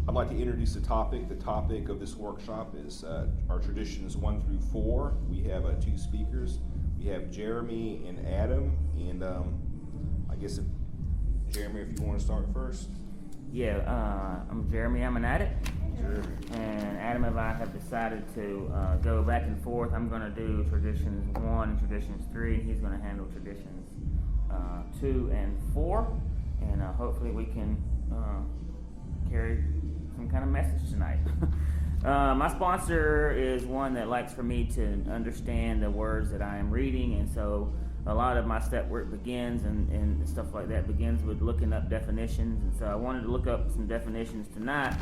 I'd like to introduce the topic. The topic of this workshop is our traditions 1 through 4. We have 2 speakers. We have Jeremy and Adam, and I guess Jeremy, if you want to start first. Yeah, I'm Jeremy. I'm an addict. Sure. And Adam and I have decided to go back and forth. I'm going to do traditions 1 and traditions 3, and he's going to handle traditions 2 and 4. And hopefully we can carry some kind of message tonight. My sponsor is one that likes for me to understand the words that I am reading, and so a lot of my step work begins and stuff like that begins with looking up definitions. And so I wanted to look up some definitions tonight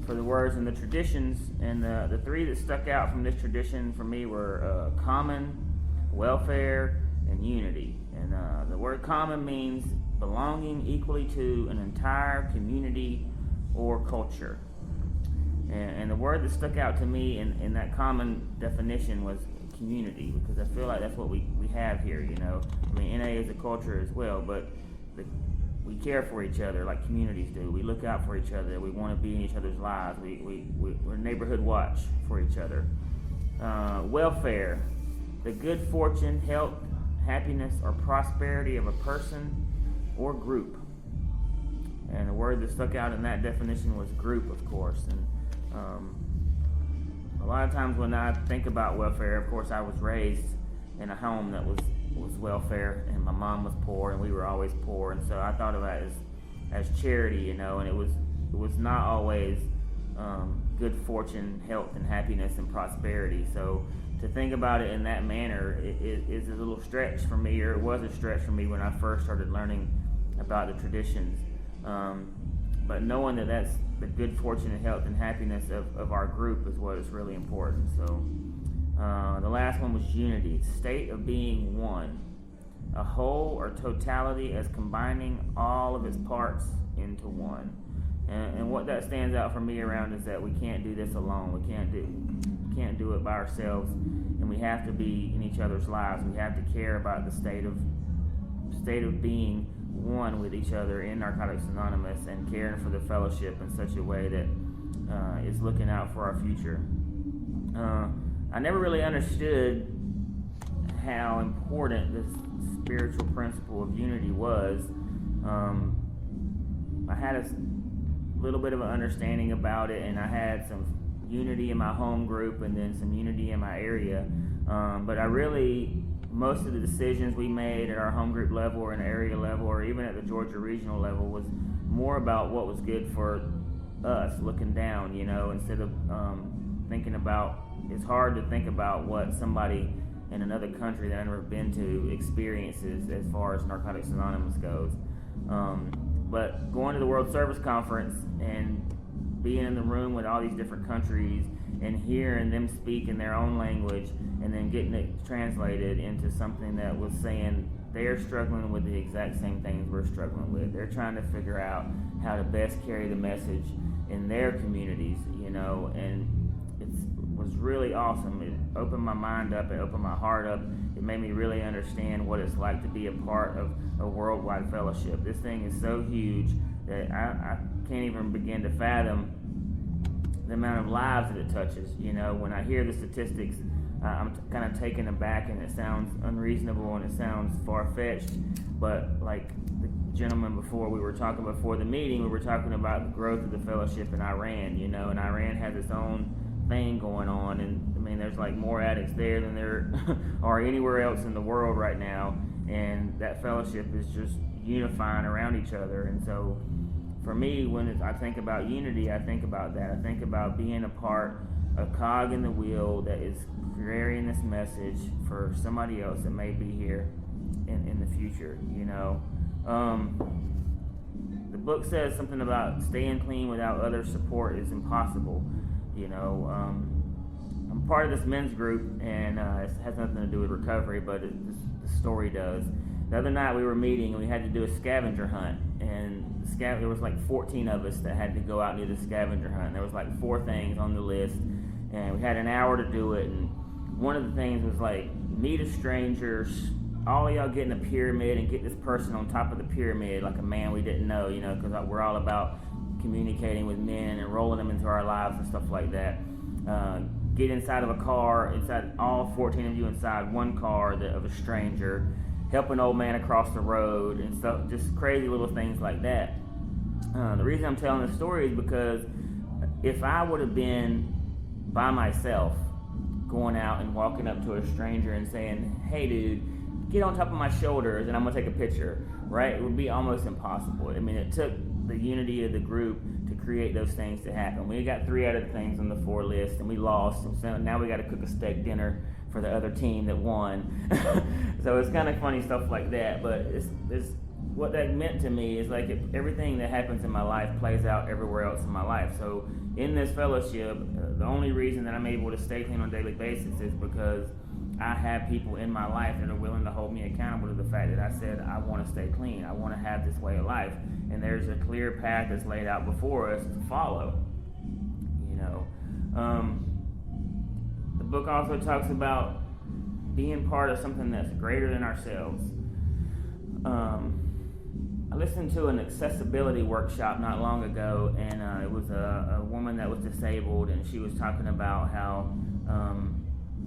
for the words and the traditions, and the 3 that stuck out from this tradition for me were common, welfare, and unity. And the word common means belonging equally to an entire community or culture. And the word that stuck out to me in that common definition was community, because I feel like that's what we have here, you know. I mean, NA is a culture as well, but we care for each other like communities do. We look out for each other. We want to be in each other's lives. We're neighborhood watch for each other. Welfare, the good fortune, health, happiness, or prosperity of a person or group. And the word that stuck out in that definition was group, of course. And a lot of times when I think about welfare, of course, I was raised in a home that was welfare, and my mom was poor, and we were always poor, and so I thought of that as charity, you know. And it was not always good fortune, health, and happiness and prosperity. So to think about it in that manner is a little stretch for me, or it was a stretch for me when I first started learning about the traditions. But knowing that that's the good fortune and health and happiness of our group is what is really important. So the last one was unity, state of being one, a whole or totality as combining all of its parts into one. And what that stands out for me around is that we can't do this alone. We can't do it by ourselves, and we have to be in each other's lives. We have to care about the state of being one with each other in Narcotics Anonymous, and caring for the fellowship in such a way that is looking out for our future. I never really understood how important this spiritual principle of unity was. I had a little bit of an understanding about it, and I had some unity in my home group and then some unity in my area. But most of the decisions we made at our home group level or an area level or even at the Georgia regional level was more about what was good for us, looking down, you know, instead of thinking about, it's hard to think about what somebody in another country that I've never been to experiences as far as Narcotics Anonymous goes. But going to the World Service Conference and being in the room with all these different countries and hearing them speak in their own language and then getting it translated into something that was saying they're struggling with the exact same things we're struggling with. They're trying to figure out how to best carry the message in their communities, you know, and it was really awesome. It opened my mind up, it opened my heart up. It made me really understand what it's like to be a part of a worldwide fellowship. This thing is so huge that I can't even begin to fathom the amount of lives that it touches. You know, when I hear the statistics, I'm kind of taken aback, and it sounds unreasonable and it sounds far-fetched. But like the gentleman before, we were talking before the meeting, we were talking about the growth of the fellowship in Iran, you know, and Iran has its own thing going on, and I mean, there's like more addicts there than there are anywhere else in the world right now, and that fellowship is just unifying around each other. And so for me, when I think about unity, I think about that. I think about being a part, a cog in the wheel that is carrying this message for somebody else that may be here in the future, you know. The book says something about staying clean without other support is impossible, you know. I'm part of this men's group, and it has nothing to do with recovery, but the story does. The other night we were meeting, and we had to do a scavenger hunt, and there was like 14 of us that had to go out and do the scavenger hunt. There was like 4 things on the list, and we had an hour to do it. And one of the things was like, meet a stranger, all of y'all get in a pyramid and get this person on top of the pyramid like a man we didn't know, you know, because we're all about communicating with men and rolling them into our lives and stuff like that. Get inside of a car, inside all 14 of you inside one car of a stranger, help an old man across the road and stuff, just crazy little things like that. The reason I'm telling this story is because if I would have been by myself, going out and walking up to a stranger and saying, "Hey dude, get on top of my shoulders and I'm gonna take a picture," right? It would be almost impossible. I mean, it took the unity of the group to create those things to happen. We got 3 out of the things on the 4 list and we lost, and so now we got to cook a steak dinner for the other team that won. So it's kind of funny stuff like that, but it's what that meant to me is like everything that happens in my life plays out everywhere else in my life. So in this fellowship, the only reason that I'm able to stay clean on a daily basis is because I have people in my life that are willing to hold me accountable to the fact that I said I want to stay clean. I want to have this way of life, and there's a clear path that's laid out before us to follow. The book also talks about being part of something that's greater than ourselves. I listened to an accessibility workshop not long ago, and it was a woman that was disabled, and she was talking about how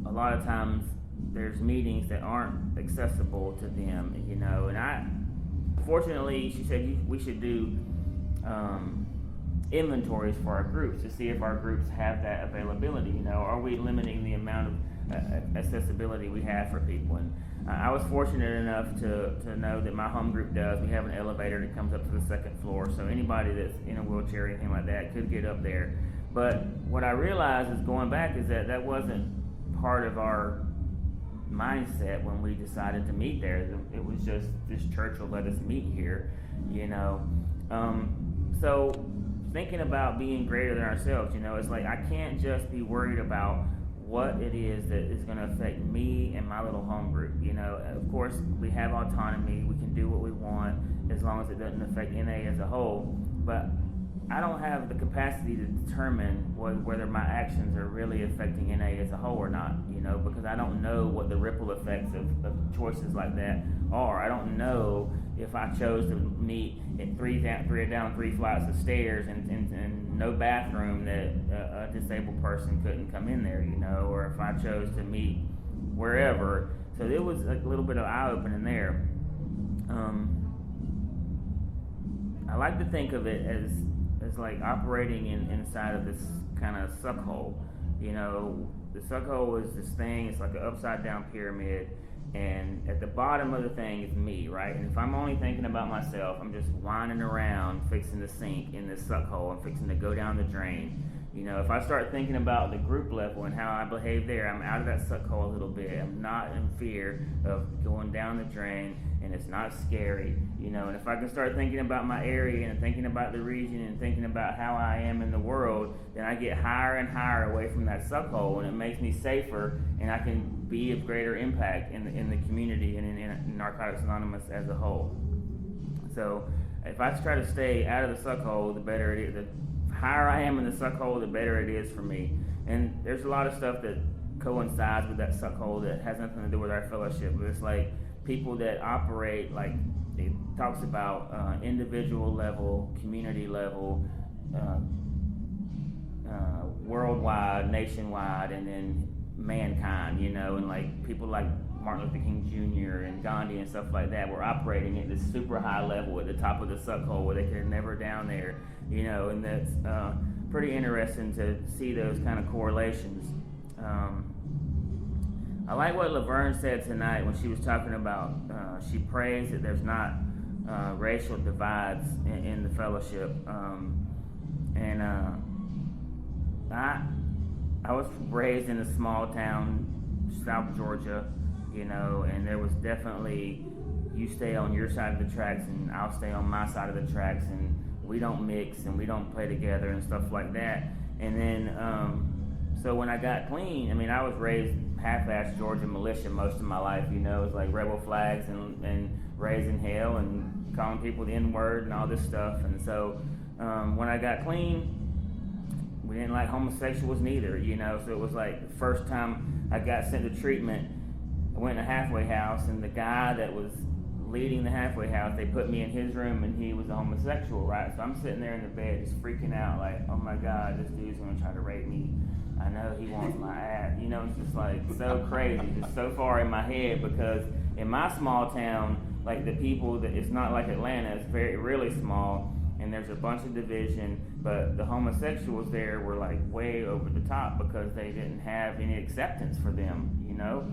a lot of times there's meetings that aren't accessible to them, and fortunately, she said we should do inventories for our groups to see if our groups have that availability. Are we limiting the amount of accessibility we have for people? And I was fortunate enough to know that my home group does. We have an elevator that comes up to the 2nd floor, so anybody that's in a wheelchair or anything like that could get up there. But what I realized is going back is that wasn't part of our mindset when we decided to meet there. It was just this church will let us meet here, So thinking about being greater than ourselves, it's like I can't just be worried about what it is that is going to affect me and my little home group. Of course, we have autonomy. We can do what we want as long as it doesn't affect NA as a whole. But I don't have the capacity to determine whether my actions are really affecting NA as a whole or not, because I don't know what the ripple effects of choices like that are. I don't know if I chose to meet at 3 flights of stairs and no bathroom that a disabled person couldn't come in there, or if I chose to meet wherever. So it was a little bit of eye-opening there. I like to think of it as like operating inside of this kind of suck hole. The suck hole is this thing, it's like an upside down pyramid, and at the bottom of the thing is me, right? And if I'm only thinking about myself, I'm just whining around fixing to sink in this suck hole and fixing to go down the drain. If I start thinking about the group level and how I behave there, I'm out of that suck hole a little bit. I'm not in fear of going down the drain, and it's not scary, and if I can start thinking about my area and thinking about the region and thinking about how I am in the world, then I get higher and higher away from that suck hole, and it makes me safer, and I can be of greater impact in the community and in Narcotics Anonymous as a whole. So if I try to stay out of the suck hole, the better it is. The higher I am in the suck hole, the better it is for me. And there's a lot of stuff that coincides with that suck hole that has nothing to do with our fellowship, but it's like people that operate, like it talks about individual level, community level, worldwide, nationwide, and then mankind, and like people like Martin Luther King Jr. and Gandhi and stuff like that were operating at this super high level at the top of the suck hole where they could never down there, and that's pretty interesting to see those kind of correlations. I like what Laverne said tonight when she was talking about, she prays that there's not racial divides in the fellowship. I was raised in a small town, South Georgia, and there was definitely, you stay on your side of the tracks and I'll stay on my side of the tracks, and we don't mix and we don't play together and stuff like that. And then, so when I got clean, I was raised half-assed Georgia militia most of my life, it was like rebel flags and raising hell and calling people the N-word and all this stuff. And so when I got clean, we didn't like homosexuals neither, so it was like the first time I got sent to treatment, I went in a halfway house, and the guy that was leading the halfway house, they put me in his room, and he was a homosexual, right? So I'm sitting there in the bed just freaking out, like, oh my God, this dude's gonna try to rape me. I know he wants my ass. You know, it's just like so crazy, just so far in my head, because in my small town, like the people, that it's not like Atlanta, it's really small, and there's a bunch of division, but the homosexuals there were like way over the top because they didn't have any acceptance for them, you know?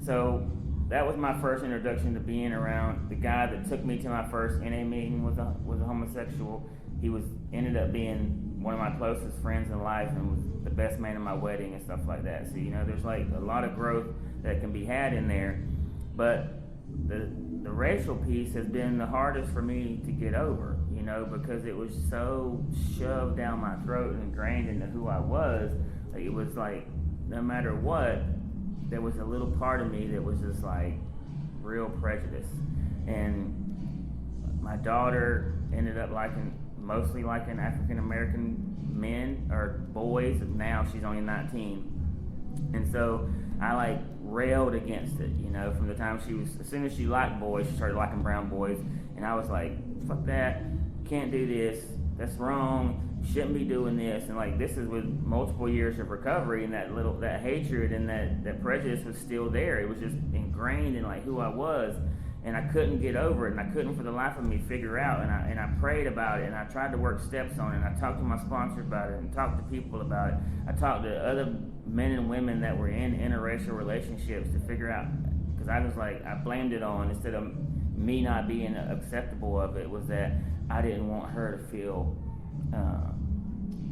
So that was my first introduction to being around. The guy that took me to my first NA meeting was a homosexual. He ended up being one of my closest friends in life and was the best man at my wedding and stuff like that. So, you know, there's like a lot of growth that can be had in there. But the racial piece has been the hardest for me to get over, you know, because it was so shoved down my throat and ingrained into who I was. Like, it was like, no matter what, there was a little part of me that was just like real prejudice. And my daughter ended up mostly liking African American men or boys. Now she's only 19. And so I like railed against it, you know, from the time as soon as she liked boys, she started liking brown boys. And I was like, fuck that, can't do this, that's wrong, shouldn't be doing this. And like, this is with multiple years of recovery, and that hatred and that prejudice was still there. It was just ingrained in like who I was, and I couldn't get over it, and I couldn't for the life of me figure out. And I prayed about it, and I tried to work steps on it, and I talked to my sponsor about it, and talked to people about it. I talked to other men and women that were in interracial relationships to figure out, because I was like, I blamed it on, instead of me not being acceptable of it, was that I didn't want her to feel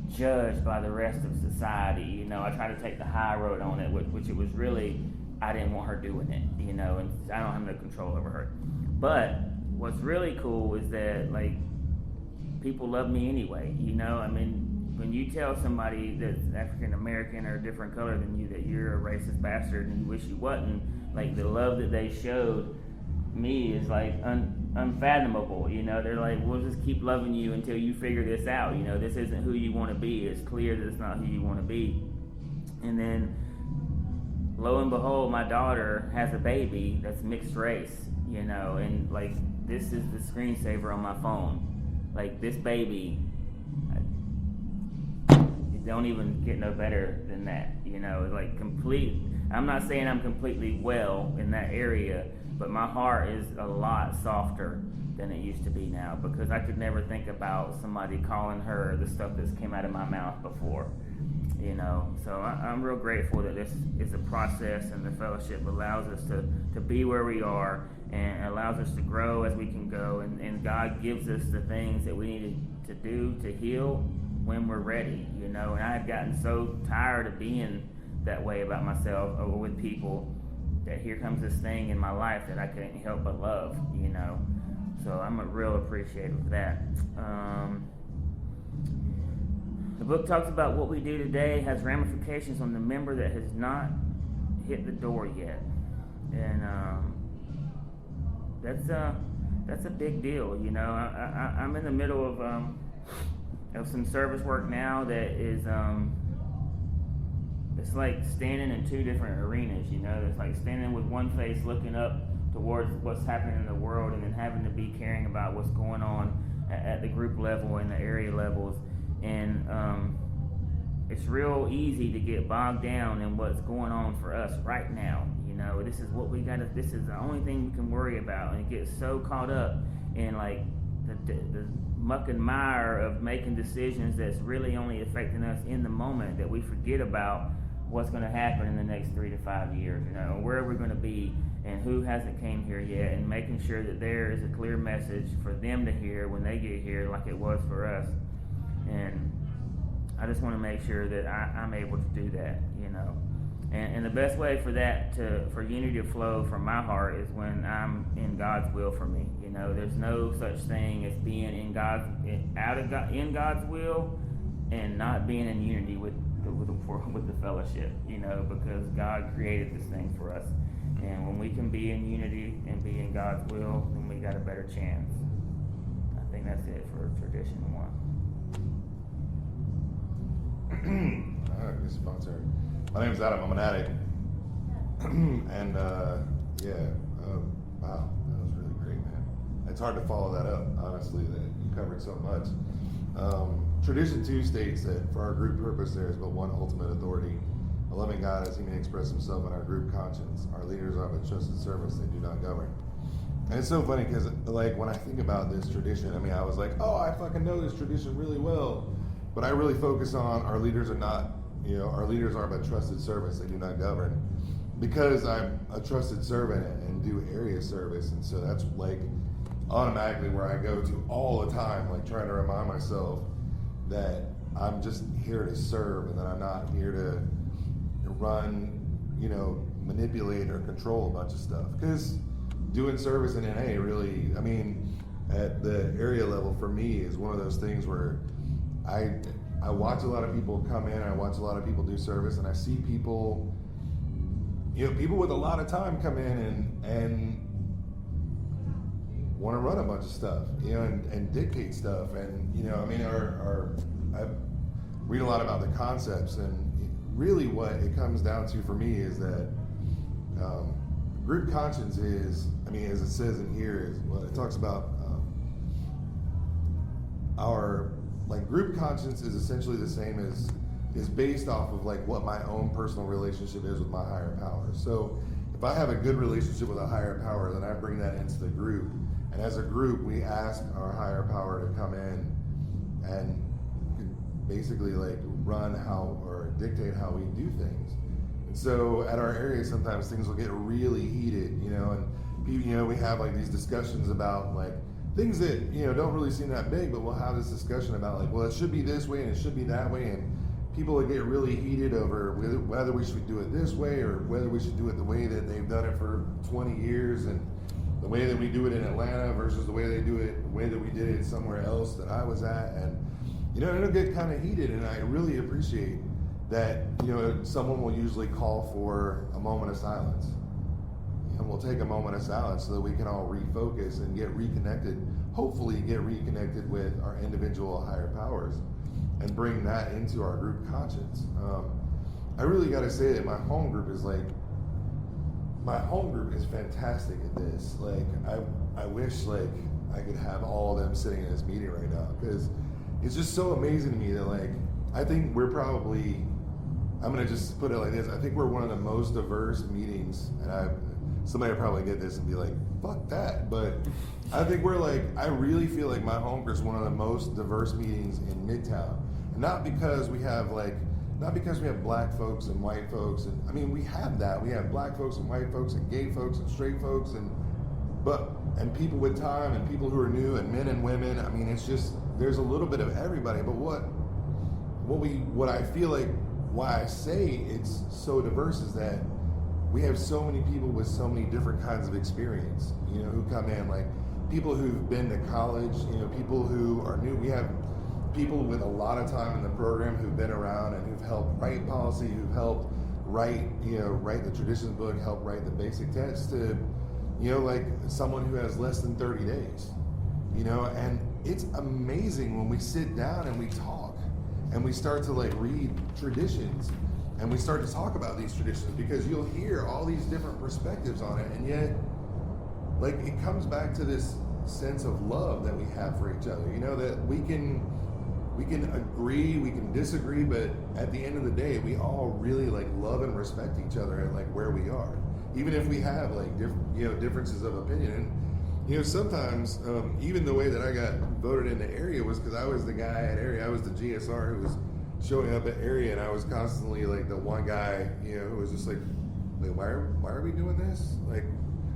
judged by the rest of society. You know, I tried to take the high road on it, which it was really, I didn't want her doing it, you know, and I don't have no control over her. But what's really cool is that, like, people love me anyway, you know. I mean, when you tell somebody that's African American or a different color than you that you're a racist bastard and you wish you wasn't, like, the love that they showed me is like unfathomable, you know. They're like, we'll just keep loving you until you figure this out, you know. This isn't who you want to be. It's clear that it's not who you want to be. And then lo and behold, my daughter has a baby that's mixed race, you know, and like, this is the screensaver on my phone. Like, this baby, it don't even get no better than that, you know. Like, I'm not saying I'm completely well in that area, but my heart is a lot softer than it used to be now, because I could never think about somebody calling her the stuff that's came out of my mouth before, you know. So I'm real grateful that this is a process, and the fellowship allows us to be where we are, and allows us to grow as we can go, and God gives us the things that we need to do to heal when we're ready, you know. And I had gotten so tired of being that way about myself or with people, that here comes this thing in my life that I couldn't help but love, you know. So I'm a real appreciative of that. The book talks about what we do today has ramifications on the member that has not hit the door yet. And that's a big deal, you know. I'm in the middle of some service work now that is it's like standing in two different arenas, you know. It's like standing with one face looking up towards what's happening in the world, and then having to be caring about what's going on at the group level and the area levels. And it's real easy to get bogged down in what's going on for us right now, you know. This is what we gotta, this is the only thing we can worry about, and get so caught up in like the muck and mire of making decisions that's really only affecting us in the moment, that we forget about what's going to happen in the next 3 to 5 years, you know, where we're going to be, and who hasn't came here yet, and making sure that there is a clear message for them to hear when they get here, like it was for us. And I just want to make sure that I'm able to do that, you know. And the best way for that for unity to flow from my heart is when I'm in God's will for me. You know, there's no such thing as being in God's will and not being in unity with the fellowship, you know, because God created this thing for us. And when we can be in unity and be in God's will, then we got a better chance. I think that's it for tradition 1. All right, good sponsor. My name is Adam. I'm an addict. And wow, that was it's hard to follow that up, honestly, that you covered so much. Tradition 2 states that for our group purpose there is but one ultimate authority, a loving God as he may express himself in our group conscience. Our leaders are but trusted servants, they do not govern. And it's so funny because, like, when I think about this tradition, I mean, I was like, oh, I fucking know this tradition really well. But I really focus on our leaders are not, our leaders are but trusted servants, they do not govern. Because I'm a trusted servant and do area service. And so that's like automatically where I go to all the time, like trying to remind myself that I'm just here to serve and that I'm not here to run, manipulate or control a bunch of stuff. Because doing service in NA really, I mean, at the area level for me is one of those things where I watch a lot of people come in, I watch a lot of people do service, and I see people, people with a lot of time come in and want to run a bunch of stuff, and dictate stuff. And, I mean, I read a lot about the concepts, and really what it comes down to for me is that group conscience is, I mean, as it says in here, is well, it talks about our, like, group conscience is essentially the same as, is based off of like what my own personal relationship is with my higher power. So if I have a good relationship with a higher power, then I bring that into the group. And as a group, we ask our higher power to come in and basically like run how or dictate how we do things. And so at our area, sometimes things will get really heated, and people, we have like these discussions about like things that, don't really seem that big, but we'll have this discussion about like, well, it should be this way and it should be that way. And people will get really heated over whether we should do it this way or whether we should do it the way that they've done it for 20 years and the way that we do it in Atlanta versus the way they do it, the way that we did it somewhere else that I was at. And, it'll get kind of heated, and I really appreciate that, someone will usually call for a moment of silence. And we'll take a moment of silence so that we can all refocus and get reconnected, hopefully get reconnected with our individual higher powers and bring that into our group conscience. I really got to say that my home group is fantastic at this. Like, I wish like I could have all of them sitting in this meeting right now, because it's just so amazing to me that like, I think we're probably, I'm going to just put it like this, I think we're one of the most diverse meetings, and somebody will probably get this and be like, fuck that, but I think we're like, I really feel like my home group is one of the most diverse meetings in Midtown. And not because we have black folks and white folks, and I mean, we have that. We have black folks and white folks and gay folks and straight folks and people with time and people who are new and men and women. I mean, it's just, there's a little bit of everybody. But what I feel like, why I say it's so diverse is that we have so many people with so many different kinds of experience, who come in, like people who've been to college, people who are new. We have people with a lot of time in the program who've been around and who've helped write policy, who've helped write the traditions book, help write the basic text, to, like someone who has less than 30 days, and it's amazing when we sit down and we talk and we start to like read traditions and we start to talk about these traditions, because you'll hear all these different perspectives on it, and yet like it comes back to this sense of love that we have for each other, that we can agree, we can disagree, but at the end of the day, we all really like love and respect each other at like where we are, even if we have like differences of opinion. And sometimes even the way that I got voted into area was because I was the guy at area. I was the GSR who was showing up at area, and I was constantly like the one guy, who was just like, why are we doing this? Like,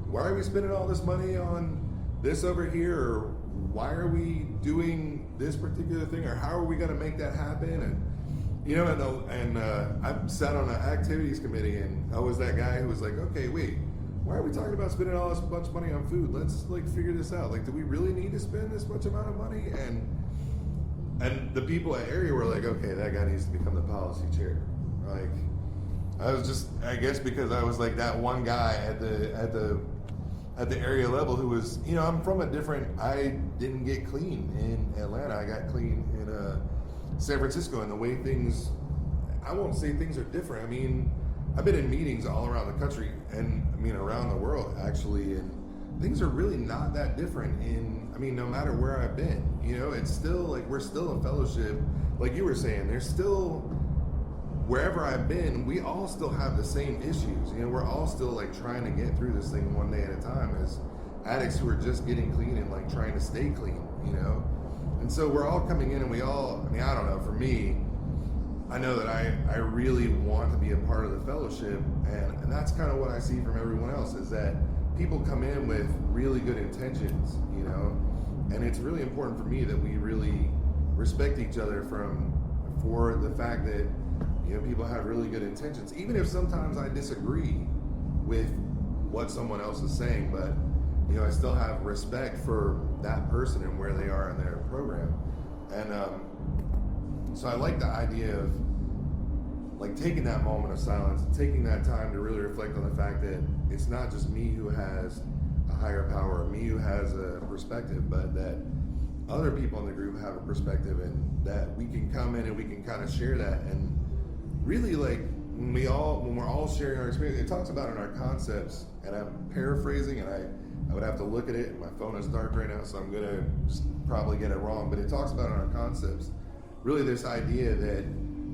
why are we spending all this money on this over here? Or why are we doing this particular thing? Or how are we going to make that happen? And I sat on an activities committee, and I was that guy who was like, okay, wait, why are we talking about spending all this bunch of money on food? Let's like figure this out. Like, do we really need to spend this much amount of money? And the people at area were like, okay, that guy needs to become the policy chair. Like, I was just, I guess because I was like that one guy at the area level who was, I'm from I didn't get clean in Atlanta. I got clean in San Francisco, and the way things, I won't say things are different. I mean, I've been in meetings all around the country, and I mean around the world actually, and things are really not that different no matter where I've been. It's still like we're still a fellowship. Like you were saying, there's still, wherever I've been, we all still have the same issues. We're all still like trying to get through this thing one day at a time as addicts who are just getting clean and like trying to stay clean, And so we're all coming in and we all, I don't know, for me, I know that I really want to be a part of the fellowship, and that's kind of what I see from everyone else, is that people come in with really good intentions, and it's really important for me that we really respect each other for the fact that, people have really good intentions, even if sometimes I disagree with what someone else is saying, but, I still have respect for that person and where they are in their program. And so I like the idea of like taking that moment of silence, taking that time to really reflect on the fact that it's not just me who has a higher power, me who has a perspective, but that other people in the group have a perspective, and that we can come in and we can kind of share that. And really, like when we're all sharing our experience, it talks about in our concepts, and I'm paraphrasing, and I would have to look at it, and my phone is dark right now, so I'm gonna probably get it wrong, but it talks about in our concepts really this idea that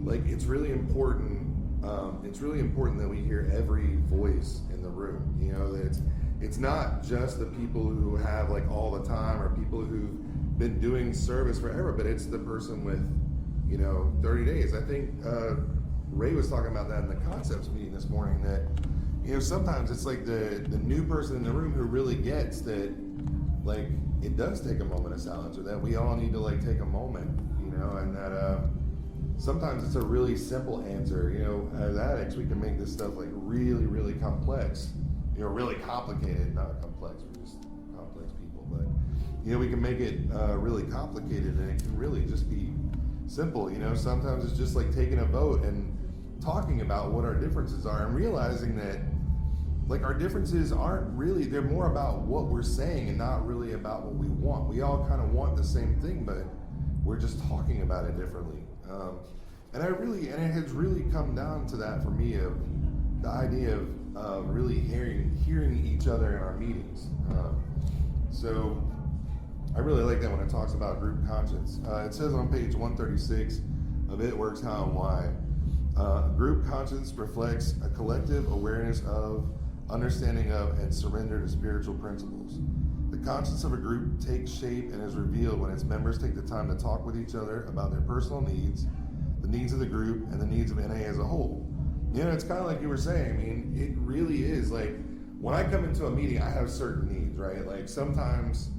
like it's really important that we hear every voice in the room, that it's not just the people who have like all the time or people who've been doing service forever, but it's the person with 30 days. I think Ray was talking about that in the concepts meeting this morning, that sometimes it's like the new person in the room who really gets that like it does take a moment of silence, or that we all need to like take a moment, and that sometimes it's a really simple answer. As addicts, we can make this stuff like really, really complex, really complicated, not complex, we're just complex people, but we can make it really complicated, and it can really just be simple. Sometimes it's just like taking a vote and talking about what our differences are, and realizing that like our differences aren't really, they're more about what we're saying and not really about what we want. We all kind of want the same thing, but we're just talking about it differently. And it has really come down to that for me, of the idea of really hearing each other in our meetings. So I really like that when it talks about group conscience. It says on page 136 of It Works How and Why, group conscience reflects a collective awareness of, understanding of, and surrender to spiritual principles. The conscience of a group takes shape and is revealed when its members take the time to talk with each other about their personal needs, the needs of the group, and the needs of NA as a whole. It's kind of like you were saying. It really is like when I come into a meeting, I have certain needs, right? Like sometimes,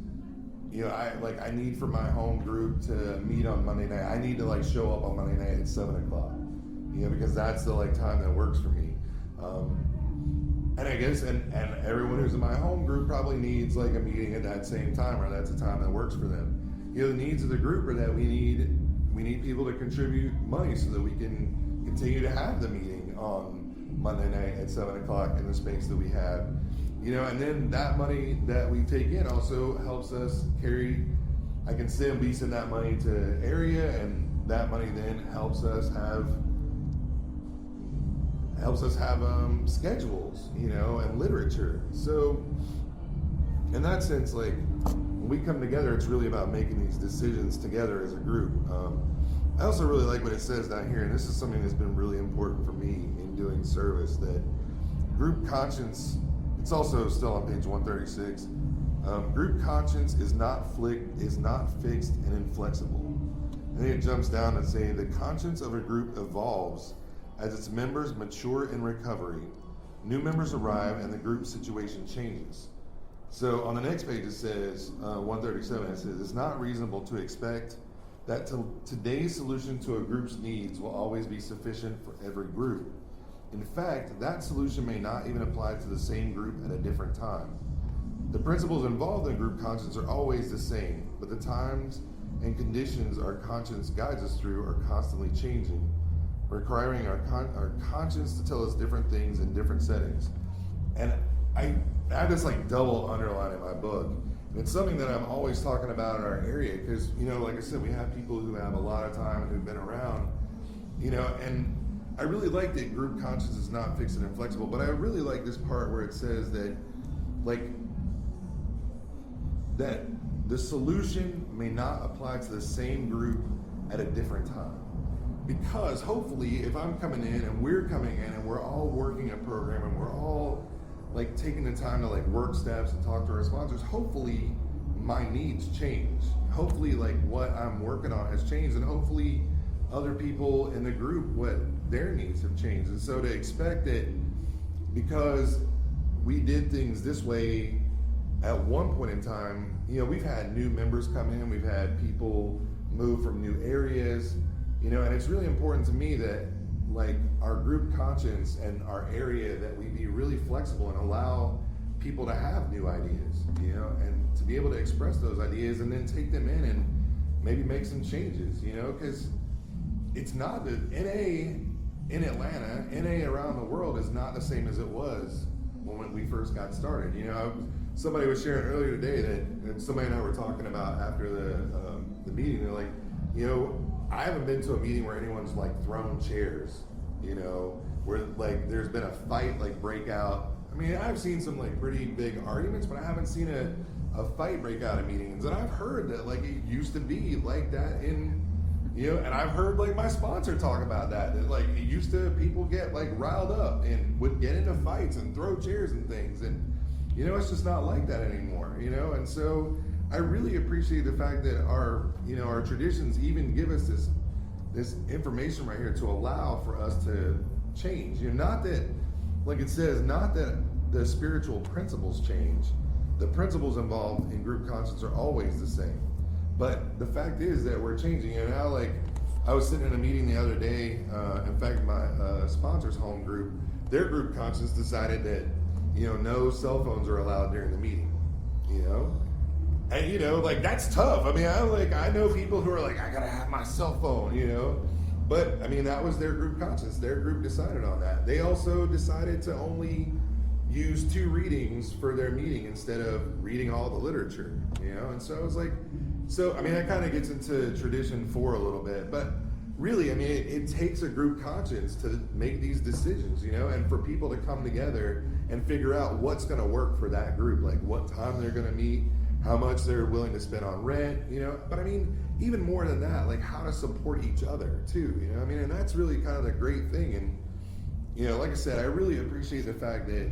I need for my home group to meet on Monday night. I need to like show up on Monday night at 7:00, because that's the like time that works for me. And I guess, and everyone who's in my home group probably needs like a meeting at that same time, or that's a time that works for them. The needs of the group are that we need people to contribute money so that we can continue to have the meeting on Monday night at 7:00 in the space that we have. And then that money that we take in also helps us carry, I can send that money to area, and that money then helps us have schedules, and literature. So in that sense, like when we come together, it's really about making these decisions together as a group. I also really like what it says down here, and this is something that's been really important for me in doing service, that group conscience, it's also still on page 136, group conscience is not fixed and inflexible. And then it jumps down and say the conscience of a group evolves as its members mature in recovery. New members arrive and the group situation changes. So on the next page it says, 137, it says, it's not reasonable to expect that today's solution to a group's needs will always be sufficient for every group. In fact, that solution may not even apply to the same group at a different time. The principles involved in group conscience are always the same, but the times and conditions our conscience guides us through are constantly changing, requiring our conscience to tell us different things in different settings. And I have this like double underline in my book. And it's something that I'm always talking about in our area, because, like I said, we have people who have a lot of time and who've been around, and I really like that group conscience is not fixed and inflexible, but I really like this part where it says that, like, that the solution may not apply to the same group at a different time. Because hopefully, if I'm coming in and we're coming in and we're all working a program and we're all like taking the time to like work steps and talk to our sponsors, hopefully my needs change. Hopefully like what I'm working on has changed, and hopefully other people in the group, what their needs have changed. And so to expect that because we did things this way at one point in time, you know, we've had new members come in, we've had people move from new areas, you know, and it's really important to me that like our group conscience and our area, that we be really flexible and allow people to have new ideas, you know, and to be able to express those ideas and then take them in and maybe make some changes, you know, because it's not that NA in Atlanta, NA around the world is not the same as it was when we first got started. You know, somebody was sharing earlier today that somebody and I were talking about after the meeting. They're like, you know, I haven't been to a meeting where anyone's like thrown chairs, you know, where like there's been a fight like break out. I mean, I've seen some like pretty big arguments, but I haven't seen a fight break out in meetings. And I've heard that like it used to be like that in, you know, and I've heard like my sponsor talk about that like it used to, people get like riled up and would get into fights and throw chairs and things. And, you know, it's just not like that anymore, you know? And so I really appreciate the fact that our, you know, our traditions even give us this information right here to allow for us to change. You know, not that, like it says, not that the spiritual principles change. The principles involved in group conscience are always the same. But the fact is that we're changing. And now, like, I was sitting in a meeting the other day. In fact, my sponsor's home group, their group conscience decided that, you know, no cell phones are allowed during the meeting. You know, and you know, like that's tough. I mean, I know people who are like, I gotta have my cell phone. You know, but I mean, that was their group conscience. Their group decided on that. They also decided to only use 2 readings for their meeting instead of reading all the literature. You know, and so I was like. So, I mean, that kind of gets into tradition 4 a little bit, but really, I mean, it takes a group conscience to make these decisions, you know, and for people to come together and figure out what's going to work for that group, like what time they're going to meet, how much they're willing to spend on rent, you know, but I mean, even more than that, like how to support each other too, you know, I mean, and that's really kind of the great thing. And, you know, like I said, I really appreciate the fact that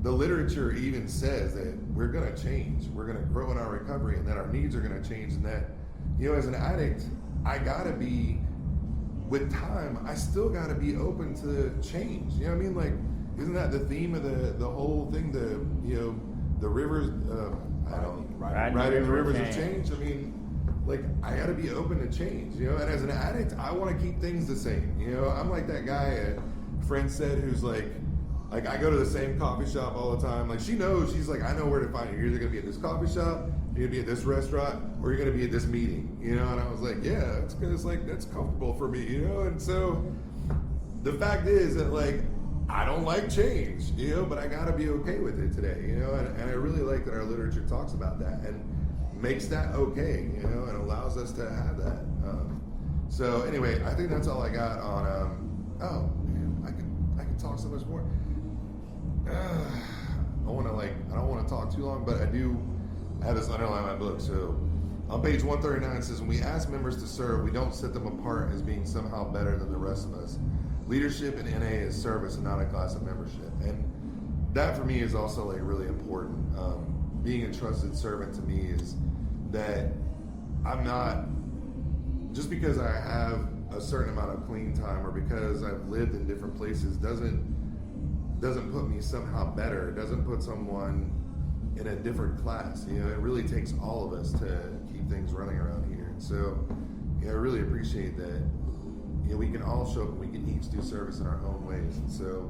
the literature even says that we're going to change, we're going to grow in our recovery, and that our needs are going to change, and that, you know, as an addict, I got to be, with time, I still got to be open to change. You know what I mean? Like, isn't that the theme of the whole thing? The, you know, the rivers, riding the rivers of change. I mean, like, I got to be open to change, you know, and as an addict, I want to keep things the same. You know, I'm like that guy, a friend said, who's like I go to the same coffee shop all the time. Like, she knows, she's like, I know where to find you. You're either gonna be at this coffee shop, you're gonna be at this restaurant, or you're gonna be at this meeting, you know? And I was like, yeah, it's because like, that's comfortable for me, you know? And so the fact is that like, I don't like change, you know, but I gotta be okay with it today, you know? And I really like that our literature talks about that and makes that okay, you know, and allows us to have that. So anyway, I think that's all I got on, oh man, I can talk so much more. I don't want to talk too long, but I do have this underlined in my book. So on page 139, it says, when we ask members to serve, we don't set them apart as being somehow better than the rest of us. Leadership in NA is service and not a class of membership. And that for me is also like really important. Being a trusted servant to me is that I'm not, just because I have a certain amount of clean time or because I've lived in different places doesn't put me somehow better. It doesn't put someone in a different class. You know, it really takes all of us to keep things running around here. And so, you know, I really appreciate that, you know, we can all show up and we can each do service in our own ways. And so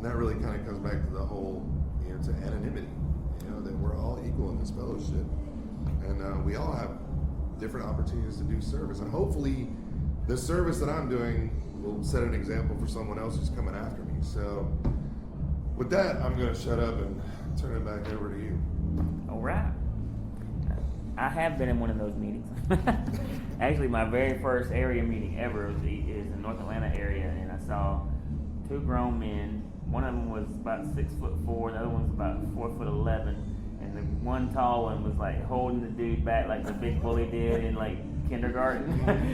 that really kind of comes back to the whole, you know, to anonymity, you know, that we're all equal in this fellowship. And we all have different opportunities to do service. And hopefully the service that I'm doing will set an example for someone else who's coming after me. So with that, I'm going to shut up and turn it back over to you. All right. I have been in one of those meetings. Actually, my very first area meeting ever is in North Atlanta area, and I saw 2 grown men. One of them was about 6'4", the other one was about 4'11", and the one tall one was like holding the dude back like the big bully did in like kindergarten,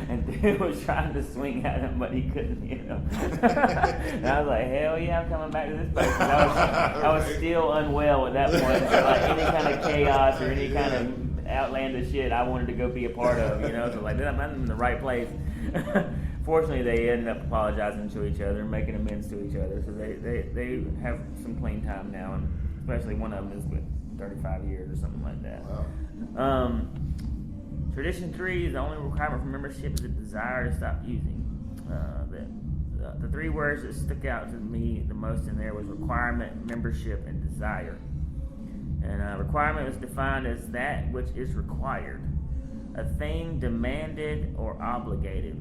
and dude was trying to swing at him, but he couldn't, and I was like, hell yeah, I'm coming back to this place. I was still unwell at that point, so like any kind of chaos or any kind of outlandish shit I wanted to go be a part of, so like I'm in the right place. Fortunately, they ended up apologizing to each other and making amends to each other, so they have some clean time now, and especially one of them is with 35 years or something like that. Wow. Tradition 3 is the only requirement for membership is a desire to stop using. The 3 words that stuck out to me the most in there was requirement, membership, and desire. And requirement was defined as that which is required, a thing demanded or obligated.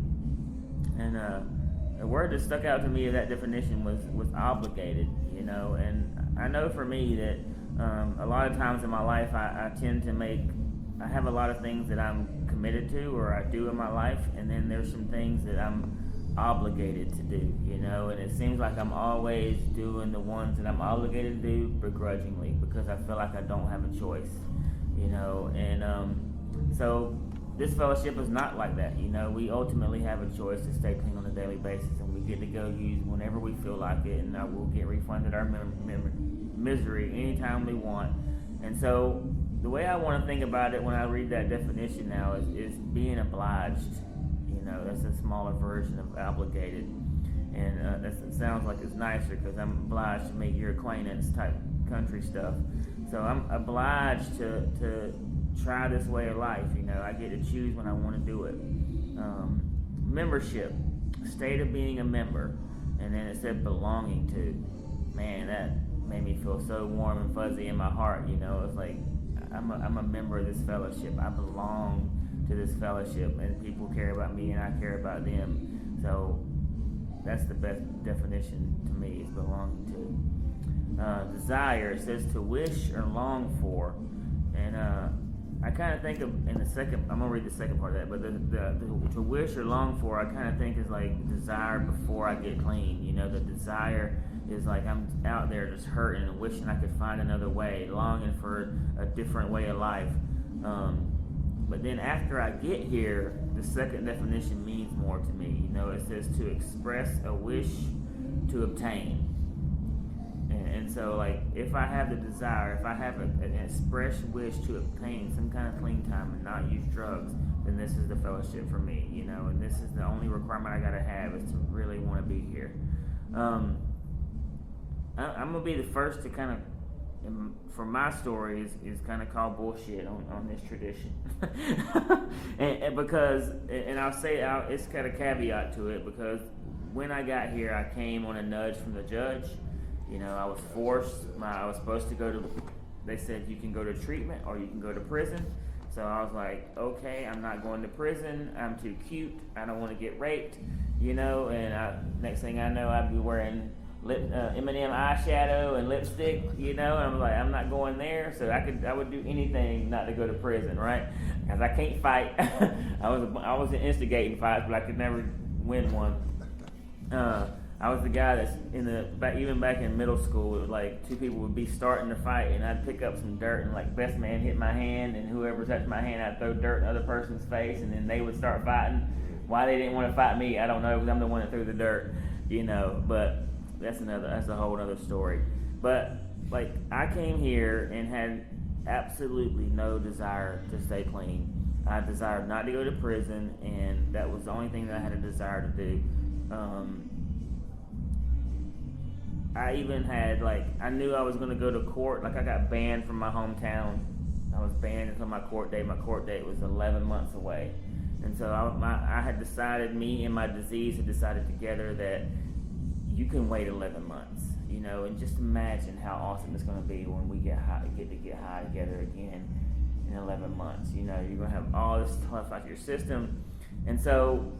And the word that stuck out to me of that definition was obligated, and I know for me that a lot of times in my life I tend to I have a lot of things that I'm committed to or I do in my life, and then there's some things that I'm obligated to do, and it seems like I'm always doing the ones that I'm obligated to do begrudgingly because I feel like I don't have a choice, and so this fellowship is not like that. We ultimately have a choice to stay clean on a daily basis, and we get to go use whenever we feel like it, and we'll get refunded our misery anytime we want. And so the way I want to think about it when I read that definition now is being obliged. That's a smaller version of obligated, and it sounds like it's nicer because I'm obliged to make your acquaintance type country stuff. So I'm obliged to try this way of life. I get to choose when I want to do it. Membership, state of being a member, and then it said belonging to. Man, that made me feel so warm and fuzzy in my heart. It's like I'm a member of this fellowship. I belong to this fellowship, and people care about me, and I care about them. So that's the best definition to me, is belonging to. Desire, it says to wish or long for, and I kind of think of in the second. I'm gonna read the second part of that, but the to wish or long for, I kind of think is like desire before I get clean. The desire is like I'm out there just hurting and wishing I could find another way, longing for a different way of life. But then after I get here, the second definition means more to me. It says to express a wish to obtain. And so, like, if I have the desire, if I have an express wish to obtain some kind of clean time and not use drugs, then this is the fellowship for me, and this is the only requirement I gotta have is to really want to be here. I'm gonna be the first to kind of, for my story, is kind of call bullshit on this tradition, and because, and I'll say it's got a caveat to it, because when I got here, I came on a nudge from the judge. I was forced. I was supposed to go to. They said you can go to treatment or you can go to prison. So I was like, okay, I'm not going to prison. I'm too cute. I don't want to get raped. And next thing I know, I'd be wearing M&M eyeshadow and lipstick, and I'm like, I'm not going there. So I would do anything not to go to prison, right? Because I can't fight. I was instigating fights, but I could never win one. I was the guy that's even back in middle school, it was like 2 people would be starting to fight, and I'd pick up some dirt, and like best man hit my hand, and whoever touched my hand, I'd throw dirt in the other person's face, and then they would start fighting. Why they didn't want to fight me, I don't know, because I'm the one that threw the dirt, but that's a whole other story. But like, I came here and had absolutely no desire to stay clean. I desired not to go to prison, and that was the only thing that I had a desire to do. I even had, I knew I was going to go to court. I got banned from my hometown. I was banned until my court date. My court date was 11 months away. And so I had decided, me and my disease had decided together that you can wait 11 months, and just imagine how awesome it's going to be when we get to get high together again in 11 months. You're going to have all this stuff out of your system. And so,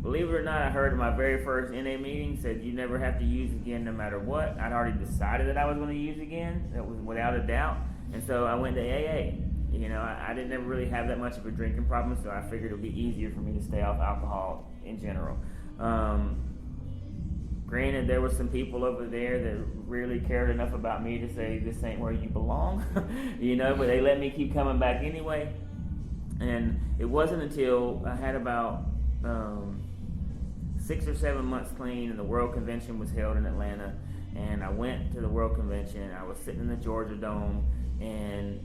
believe it or not, I heard in my very first NA meeting said you never have to use again no matter what. I'd already decided that I was going to use again. That was without a doubt. And so I went to AA. I didn't ever really have that much of a drinking problem, so I figured it would be easier for me to stay off alcohol in general. Granted, there were some people over there that really cared enough about me to say, this ain't where you belong, but they let me keep coming back anyway. And it wasn't until I had about 6 or 7 months clean, and the World Convention was held in Atlanta, and I went to the World Convention. I was sitting in the Georgia Dome, and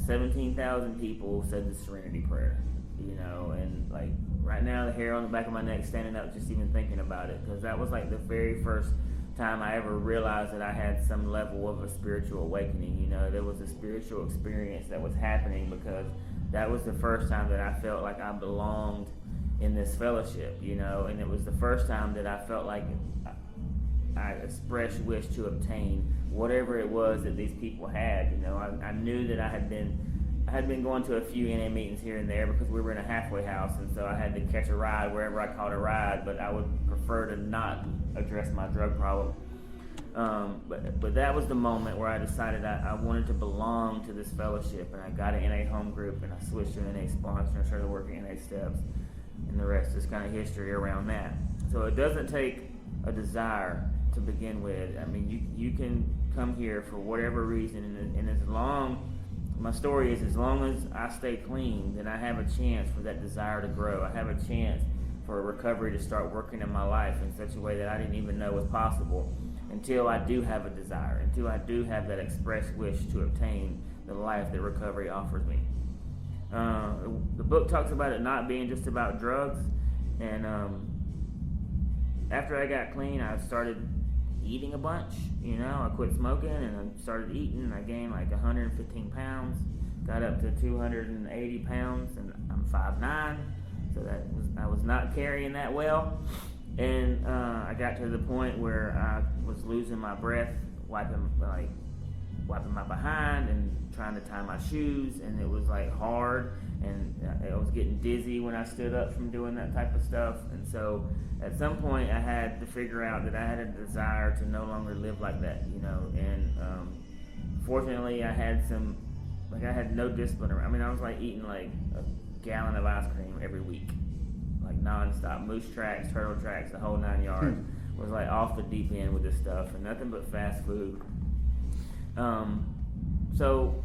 17,000 people said the Serenity Prayer, and like right now the hair on the back of my neck standing up just even thinking about it, because that was like the very first time I ever realized that I had some level of a spiritual awakening. There was a spiritual experience that was happening, because that was the first time that I felt like I belonged in this fellowship, and it was the first time that I felt like I expressed wish to obtain whatever it was that these people had. I knew that I had been going to a few NA meetings here and there because we were in a halfway house, and so I had to catch a ride wherever I caught a ride, but I would prefer to not address my drug problem. But that was the moment where I decided I wanted to belong to this fellowship, and I got an NA home group, and I switched to an NA sponsor and started working NA steps, and the rest is kind of history around that. So it doesn't take a desire to begin with. I mean, you can come here for whatever reason, and as long, my story is, as long as I stay clean, then I have a chance for that desire to grow. I have a chance for recovery to start working in my life in such a way that I didn't even know was possible, until I do have a desire, until I do have that express wish to obtain the life that recovery offers me. The book talks about it not being just about drugs, and after I got clean, I started eating a bunch. I quit smoking and I started eating, and I gained like 115 pounds, got up to 280 pounds, and I'm 5'9", so I was not carrying that well. And I got to the point where I was losing my breath, wiping my behind and trying to tie my shoes, and it was like hard, and I was getting dizzy when I stood up from doing that type of stuff. And so at some point I had to figure out that I had a desire to no longer live like that, and fortunately I had no discipline around. I mean, I was like eating like a gallon of ice cream every week, like nonstop, moose tracks, turtle tracks, the whole 9 yards. Was like off the deep end with this stuff, and nothing but fast food. So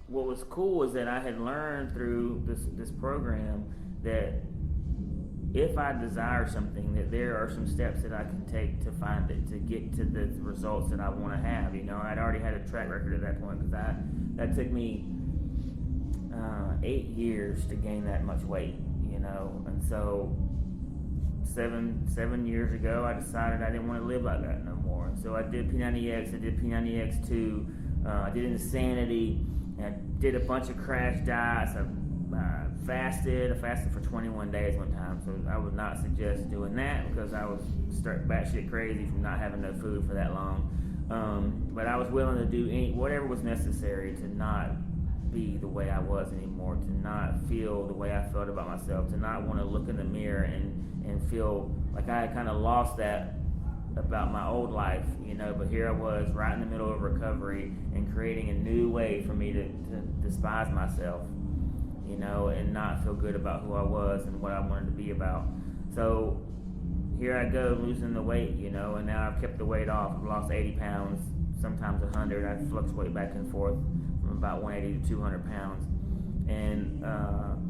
what was cool is that I had learned through this program that if I desire something, that there are some steps that I can take to find it, to get to the results that I want to have. I'd already had a track record at that point, because that took me 8 years to gain that much weight, and so 7 years ago I decided I didn't want to live like that no more. And so I did P90X, I did P90X2, I did Insanity, and I did a bunch of crash diets. I fasted for 21 days one time, so I would not suggest doing that, because I was batshit crazy from not having no food for that long. But I was willing to do whatever was necessary to not be the way I was anymore, to not feel the way I felt about myself, to not want to look in the mirror and feel like I had kind of lost that about my old life, but here I was right in the middle of recovery and creating a new way for me to despise myself, and not feel good about who I was and what I wanted to be about. So here I go losing the weight, and now I've kept the weight off. I've lost 80 pounds, sometimes 100. I fluctuate back and forth from about 180 to 200 pounds. And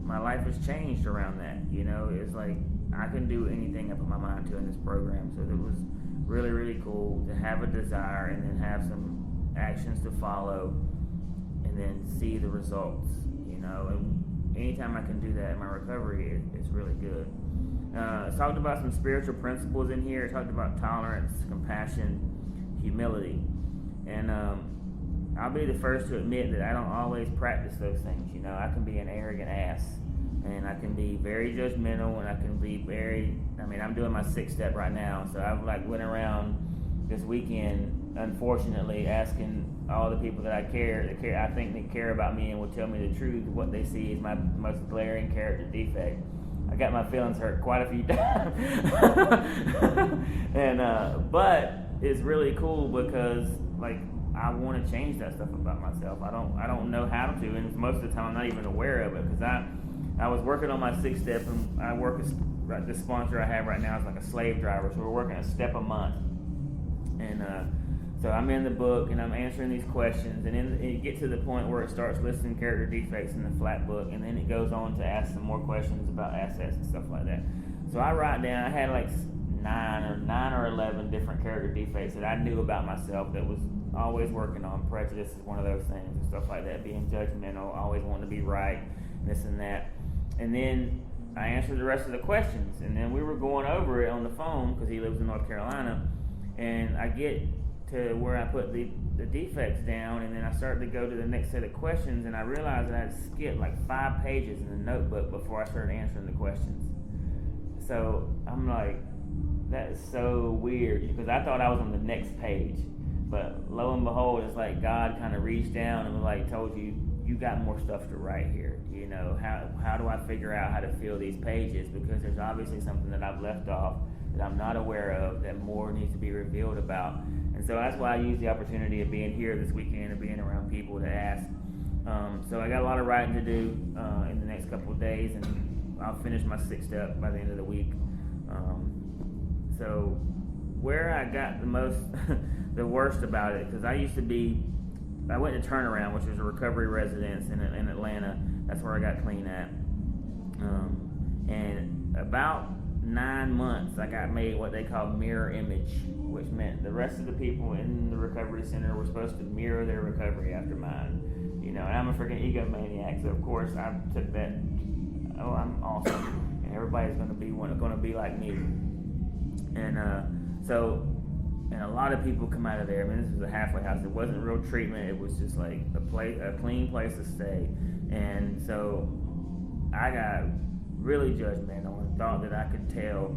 my life has changed around that. It's like I can do anything I put my mind to in this program. So it was really, really cool to have a desire and then have some actions to follow and then see the results, and anytime I can do that in my recovery, it's really good. I talked about some spiritual principles in here. I talked about tolerance, compassion, humility, and I'll be the first to admit that I don't always practice those things. I can be an arrogant ass, and I can be very judgmental, and I can be I'm doing my 6th step right now, so I've went around this weekend, unfortunately, asking all the people that I think they care about me and will tell me the truth, what they see is my most glaring character defect. I got my feelings hurt quite a few times. And but it's really cool because I want to change that stuff about myself. I don't know how to, and most of the time I'm not even aware of it, because I was working on my 6th step, and I work as the sponsor I have right now is like a slave driver, so we're working a step a month. And so I'm in the book and I'm answering these questions, and then it gets to the point where it starts listing character defects in the flat book, and then it goes on to ask some more questions about assets and stuff like that. So I write down, I had like 9 or 11 different character defects that I knew about myself that was always working on. Prejudice is one of those things and stuff like that, being judgmental, always wanting to be right, this and that. And then I answered the rest of the questions, and then we were going over it on the phone because he lives in North Carolina, and I get to where I put the defects down, and then I started to go to the next set of questions, and I realized that I had skipped like 5 pages in the notebook before I started answering the questions. So I'm like, that is so weird, because I thought I was on the next page, but lo and behold, it's like God kind of reached down and was like, told you, you got more stuff to write here. You know, how do I figure out how to fill these pages? Because there's obviously something that I've left off that I'm not aware of that more needs to be revealed about. And so that's why I use the opportunity of being here this weekend and being around people to ask. So I got a lot of writing to do in the next couple of days, and I'll finish my 6th step by the end of the week. So where I got the most, the worst about it, because I went to Turnaround, which was a recovery residence in Atlanta. That's where I got clean at. And about 9 months, I got made what they call mirror image, which meant the rest of the people in the recovery center were supposed to mirror their recovery after mine. You know, and I'm a freaking egomaniac, so of course I took that, oh, I'm awesome, and everybody's going to be like me. And and a lot of people come out of there. I mean, this was a halfway house. It wasn't real treatment. It was just like a clean place to stay. And so I got really judgmental and thought that I could tell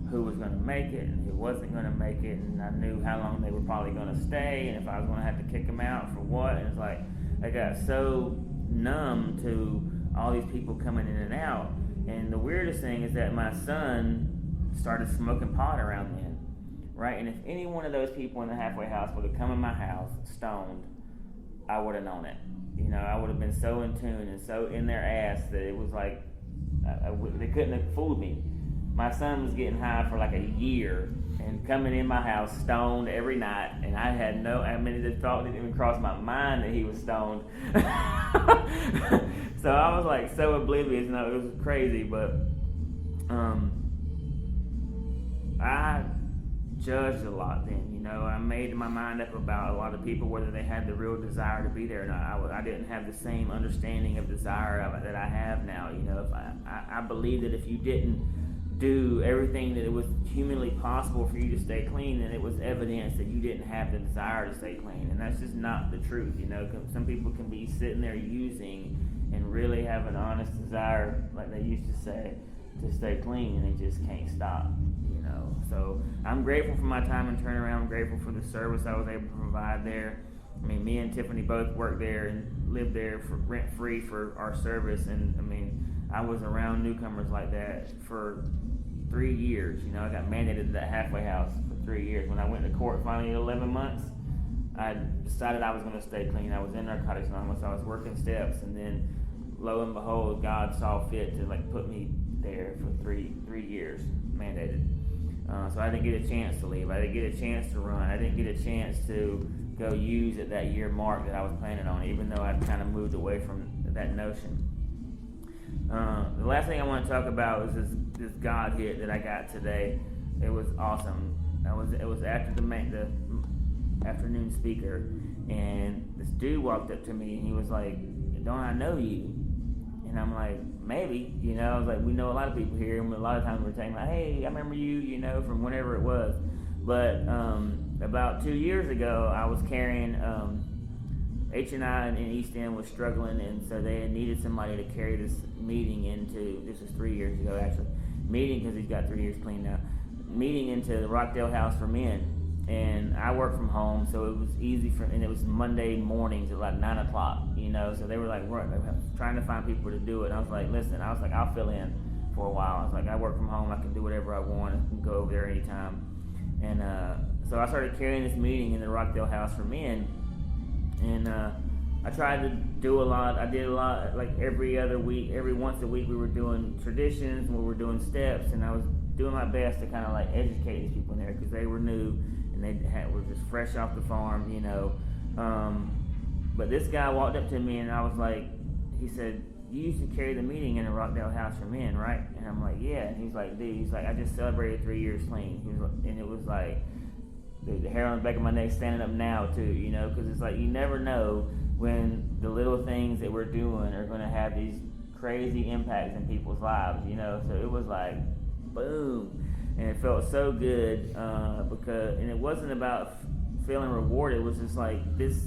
who was going to make it and who wasn't going to make it. And I knew how long they were probably going to stay and if I was going to have to kick them out for what. And it's like I got so numb to all these people coming in and out. And the weirdest thing is that my son started smoking pot around then. Right, and if any one of those people in the halfway house would have come in my house stoned, I would have known it. You know, I would have been so in tune and so in their ass that it was like they couldn't have fooled me. My son was getting high for like a year and coming in my house stoned every night, and I had the thought didn't even cross my mind that he was stoned. So I was like so oblivious, and it was crazy, but I judged a lot then. You know, I made my mind up about a lot of people, whether they had the real desire to be there or not. I didn't have the same understanding of desire that I have now. You know, if I believe that if you didn't do everything that it was humanly possible for you to stay clean, then it was evidence that you didn't have the desire to stay clean, and that's just not the truth. You know, some people can be sitting there using and really have an honest desire, like they used to say, to stay clean, and they just can't stop. So I'm grateful for my time in Turnaround. I'm grateful for the service I was able to provide there. I mean, me and Tiffany both worked there and lived there for rent-free for our service. And I mean, I was around newcomers like that for 3 years. You know, I got mandated to that halfway house for 3 years. When I went to court finally at 11 months, I decided I was going to stay clean. I was in Narcotics Anonymous. I was working steps, and then lo and behold, God saw fit to like put me there for three years, mandated. So I didn't get a chance to leave. I didn't get a chance to run. I didn't get a chance to go use at that year mark that I was planning on, even though I'd kind of moved away from that notion. The last thing I want to talk about was this God hit that I got today. It was awesome. It was after the afternoon speaker, and this dude walked up to me and he was like, "Don't I know you?" And I'm like, maybe, you know. I was like, we know a lot of people here, and a lot of times we're saying like, hey, I remember you, you know, from whenever it was. But about 2 years ago, I was carrying H&I in East End was struggling, and so they had needed somebody to carry this meeting into. This was 3 years ago, actually. Meeting, because he's got 3 years clean now. Meeting into the Rockdale House for Men. And I work from home, so it was easy and it was Monday mornings at like 9 o'clock, you know, so they were like trying to find people to do it. And I was like, listen, I'll fill in for a while. I was like, I work from home, I can do whatever I want, I can go over there anytime. And so I started carrying this meeting in the Rockdale House for Men, and I tried to do a lot. I did a lot, like every other week, every once a week we were doing traditions and we were doing steps, and I was doing my best to kind of like educate these people in there because they were new and were just fresh off the farm, you know. But this guy walked up to me and I was like, he said, "You used to carry the meeting in the Rockdale House for Men, right?" And I'm like, "Yeah." And he's like, "Dude," I just celebrated 3 years clean. And it was like, the hair on the back of my neck standing up now too, you know, because it's like you never know when the little things that we're doing are going to have these crazy impacts in people's lives, you know. So it was like, boom, and it felt so good and it wasn't about feeling rewarded. It was just like this.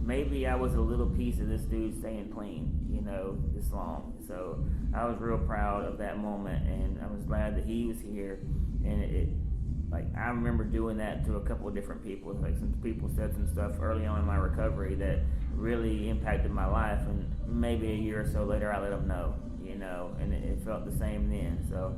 Maybe I was a little piece of this dude staying clean, you know, this long. So I was real proud of that moment, and I was glad that he was here. And like, I remember doing that to a couple of different people. Like, some people said some stuff early on in my recovery that really impacted my life, and maybe a year or so later I let them know, you know, and it felt the same then. So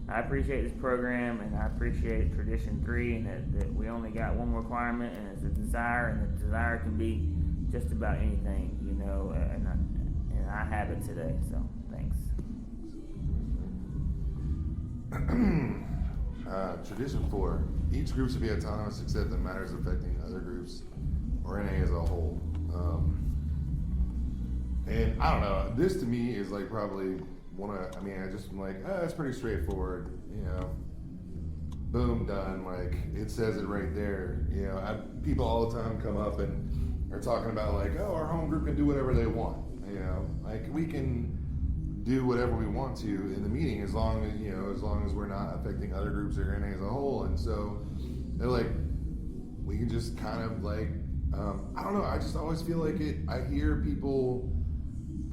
I appreciate this program, and I appreciate Tradition 3, and that we only got one requirement, and it's a desire, and the desire can be just about anything, you know, and I have it today, so thanks. Tradition 4. Each group should be autonomous except in matters affecting other groups or NA as a whole. And I don't know, this to me is like probably I just am like, it's pretty straightforward, you know. Boom, done. Like, it says it right there. You know, people all the time come up and are talking about like, oh, our home group can do whatever they want. You know, like, we can do whatever we want to in the meeting as long as we're not affecting other groups or NA as a whole. And so they're like, we can just kind of like, I don't know. I just always feel like I hear people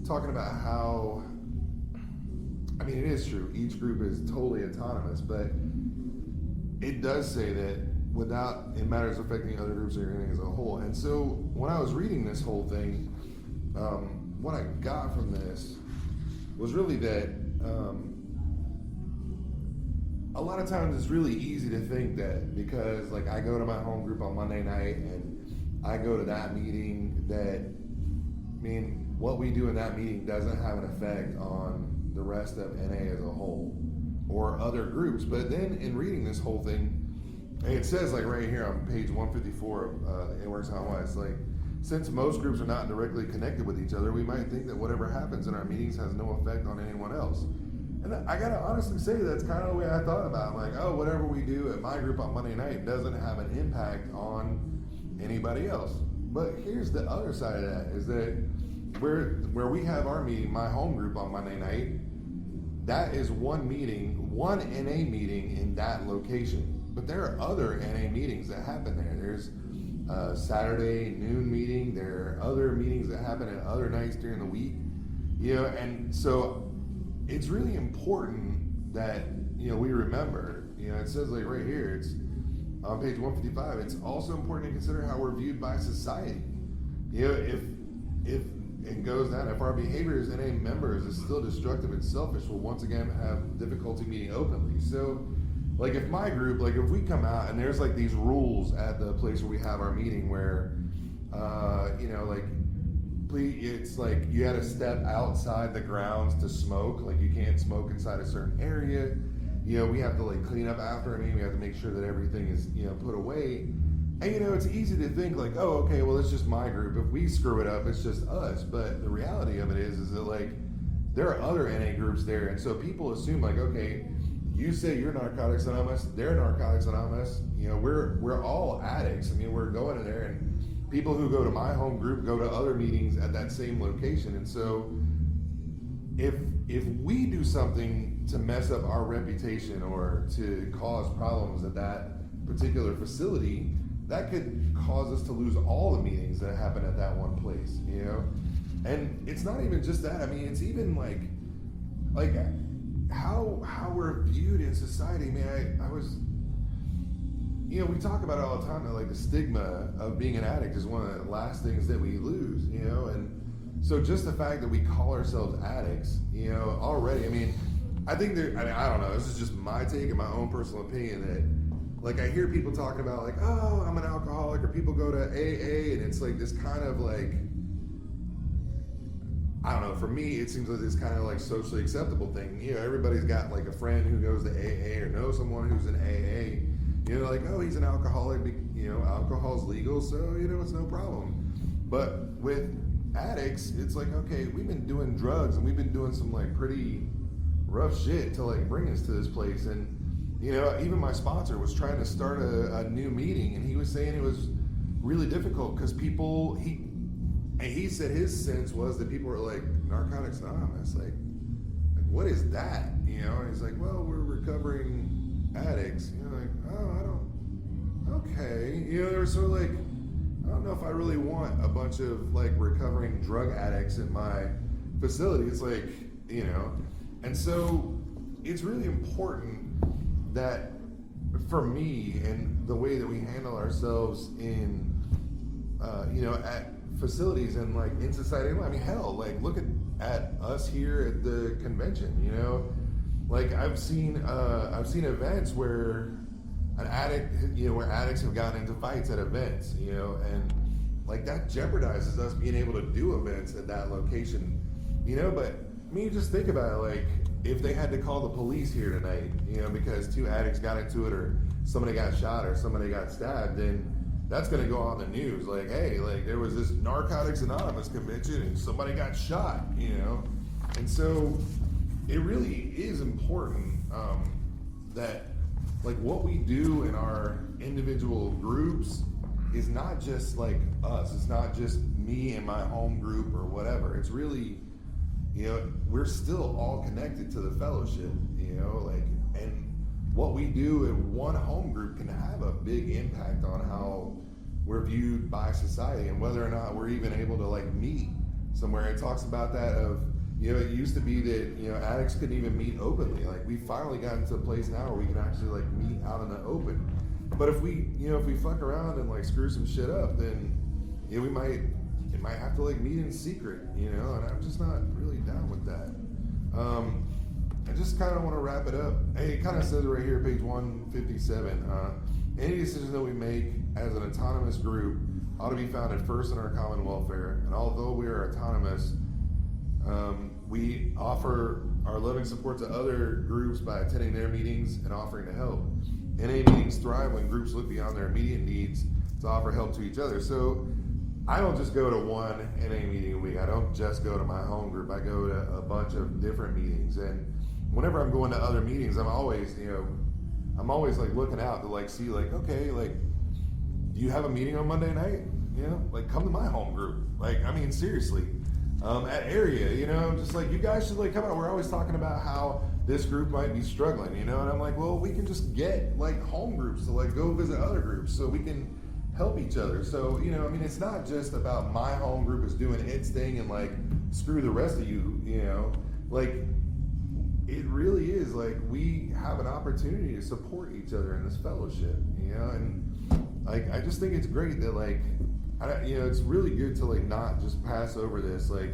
talking about how, I mean, it is true. Each group is totally autonomous, but it does say that in matters affecting other groups or anything as a whole. And so when I was reading this whole thing, what I got from this was really that a lot of times it's really easy to think that because like I go to my home group on Monday night and I go to that meeting, that, I mean, what we do in that meeting doesn't have an effect on the rest of NA as a whole or other groups. But then in reading this whole thing, it says like right here on page 154 of It Works How Why, it's like, since most groups are not directly connected with each other, we might think that whatever happens in our meetings has no effect on anyone else. And I gotta honestly say that's kind of the way I thought about it. I'm like, oh, whatever we do at my group on Monday night doesn't have an impact on anybody else. But here's the other side of that, is that where we have our meeting, my home group on Monday night, that is one meeting, one NA meeting in that location. But there are other NA meetings that happen there. There's a Saturday noon meeting. There are other meetings that happen at other nights during the week. You know, and so it's really important that, you know, we remember, you know, it says like right here, it's on page 155, it's also important to consider how we're viewed by society. You know, if it goes down, if our behavior as NA members is still destructive and selfish, we'll once again have difficulty meeting openly. So, like, if my group, like, if we come out and there's like these rules at the place where we have our meeting where, you know, like, please, it's like you had to step outside the grounds to smoke, like you can't smoke inside a certain area. You know, we have to like clean up after a meeting. We have to make sure that everything is, you know, put away. And, you know, it's easy to think like, oh, okay, well, it's just my group. If we screw it up, it's just us. But the reality of it is that like there are other NA groups there. And so people assume like, okay, you say you're Narcotics Anonymous, they're Narcotics Anonymous. You know, we're all addicts. I mean, we're going in there, and people who go to my home group go to other meetings at that same location. And so if we do something to mess up our reputation or to cause problems at that particular facility, that could cause us to lose all the meetings that happen at that one place, you know? And it's not even just that. I mean, it's even like how we're viewed in society. I mean, I was, you know, we talk about it all the time that like the stigma of being an addict is one of the last things that we lose, you know? And so just the fact that we call ourselves addicts, you know, already, I mean, I think I don't know, this is just my take and my own personal opinion that, like, I hear people talking about like, oh, I'm an alcoholic, or people go to AA, and it's like this kind of like I don't know, for me, it seems like this kind of like socially acceptable thing. You know, everybody's got like a friend who goes to AA or knows someone who's in AA. You know, like, oh, he's an alcoholic, you know, alcohol's legal, so, you know, it's no problem. But with addicts, it's like, okay, we've been doing drugs and we've been doing some like pretty rough shit to like bring us to this place. And, you know, even my sponsor was trying to start a new meeting, and he was saying it was really difficult because people, he said his sense was that people were like, Narcotics Anonymous, like what is that? You know, and he's like, well, we're recovering addicts. You know, like, oh, okay. You know, they were sort of like, I don't know if I really want a bunch of like recovering drug addicts in my facility. It's like, you know, and so it's really important that for me and the way that we handle ourselves in, you know, at facilities and like in society. I mean, hell, like look at us here at the convention. You know, like I've seen events where an addict, you know, where addicts have gotten into fights at events. You know, and like that jeopardizes us being able to do events at that location. You know, but I mean, just think about it. Like if they had to call the police here tonight, you know, because two addicts got into it, or somebody got shot, or somebody got stabbed, then that's going to go on the news. Like, hey, like there was this Narcotics Anonymous convention and somebody got shot, you know? And so it really is important that like what we do in our individual groups is not just like us. It's not just me and my home group or whatever. It's really, you know, we're still all connected to the fellowship, you know, like, and what we do in one home group can have a big impact on how we're viewed by society and whether or not we're even able to like meet somewhere. It talks about that of, you know, it used to be that, you know, addicts couldn't even meet openly. Like we finally got into a place now where we can actually like meet out in the open. But if we, you know, if we fuck around and like screw some shit up, then, you know, it might have to like meet in secret, you know, and I'm just not really down with that. I just kind of want to wrap it up. Hey, it kind of says it right here, page 157. Any decision that we make as an autonomous group ought to be founded first in our common welfare. And although we are autonomous, we offer our loving support to other groups by attending their meetings and offering to help. NA meetings thrive when groups look beyond their immediate needs to offer help to each other. So I don't just go to one NA meeting a week. I don't just go to my home group. I go to a bunch of different meetings. And whenever I'm going to other meetings, I'm always like looking out to like see like, okay, like, do you have a meeting on Monday night? You know, like come to my home group. Like, I mean, seriously, at area, you know, just like you guys should like come out. We're always talking about how this group might be struggling, you know, and I'm like, well, we can just get like home groups to like go visit other groups so we can help each other. So, you know, I mean, it's not just about my home group is doing its thing and like screw the rest of you, you know, like it really is like we have an opportunity to support each other in this fellowship, you know, and like I just think it's great that like, you know, it's really good to like not just pass over this like,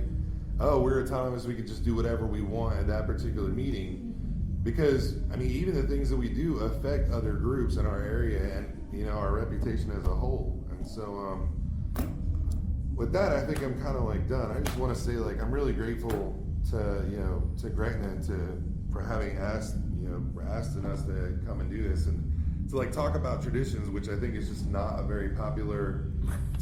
oh, we're autonomous, we can just do whatever we want at that particular meeting, because I mean even the things that we do affect other groups in our area and, you know, our reputation as a whole. And so with that, I think I'm kind of like done. I just want to say like I'm really grateful to, you know, to Gretna and for having asked, you know, asking us to come and do this and to like talk about traditions, which I think is just not a very popular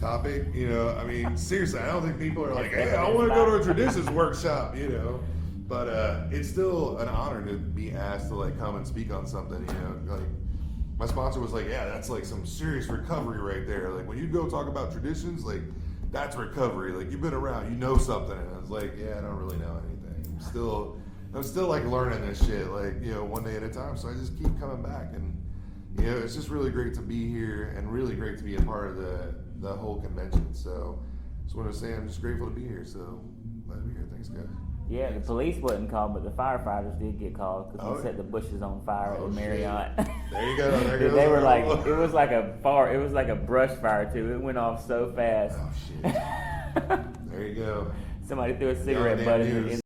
topic. You know, I mean, seriously, I don't think people are like, hey, I want to go to a traditions workshop, you know. But it's still an honor to be asked to like come and speak on something, you know. Like my sponsor was like, yeah, that's like some serious recovery right there. Like when you go talk about traditions, like that's recovery. Like you've been around, you know something. And I was like, yeah, I don't really know anything. I'm still like learning this shit, like, you know, one day at a time. So I just keep coming back, and you know, it's just really great to be here and really great to be a part of the whole convention. So just want to say I'm just grateful to be here. So glad to be here. Thanks, guys. Yeah, the police wasn't called, but the firefighters did get called because we set the bushes on fire at Marriott. There you go. There goes they were like, it was like a brush fire too. It went off so fast. Oh shit. There you go. Somebody threw a cigarette butt in